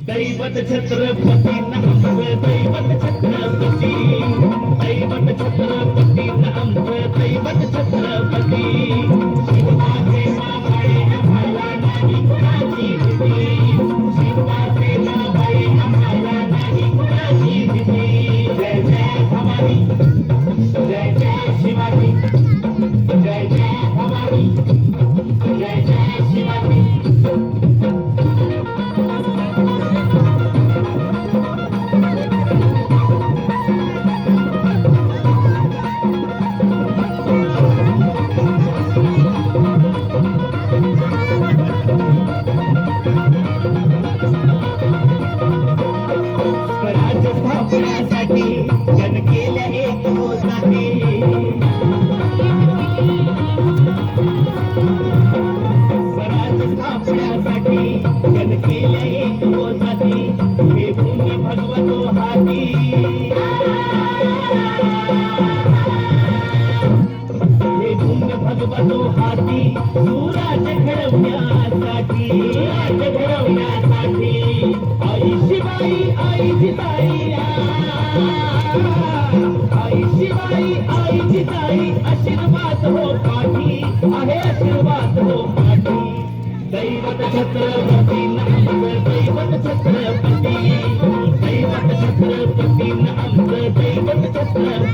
दैवत छत्रपती नामचं दैवत छत्रपती दैवत छत्रपती नामचं दैवत छत्रपती शिवाचे मावळे आम्हाला नाही कुणाची भीती शिवाचे मावळे आम्हाला नाही कुणाची भीती जय जय भवानी जय जय शिवाजी जय जय भवानी जय जय शिवाजी स्थापण्यासाठी जन केल्या एक होताने स्वराज स्थापण्यासाठी जन केल्या एक होताने हे भूमी भगवतो हाती हे भूमी भगवतो हाती सुराज घडवण्यासाठी आई शिवाई आई जिजाई आई शिवाई आई जिजाई आशीर्वाद हो पाठी आहे आशीर्वाद हो पाठी दैवत छत्रपती नामचं दैवत छत्रपती दैवत छत्रपती नामचं दैवत छत्रपती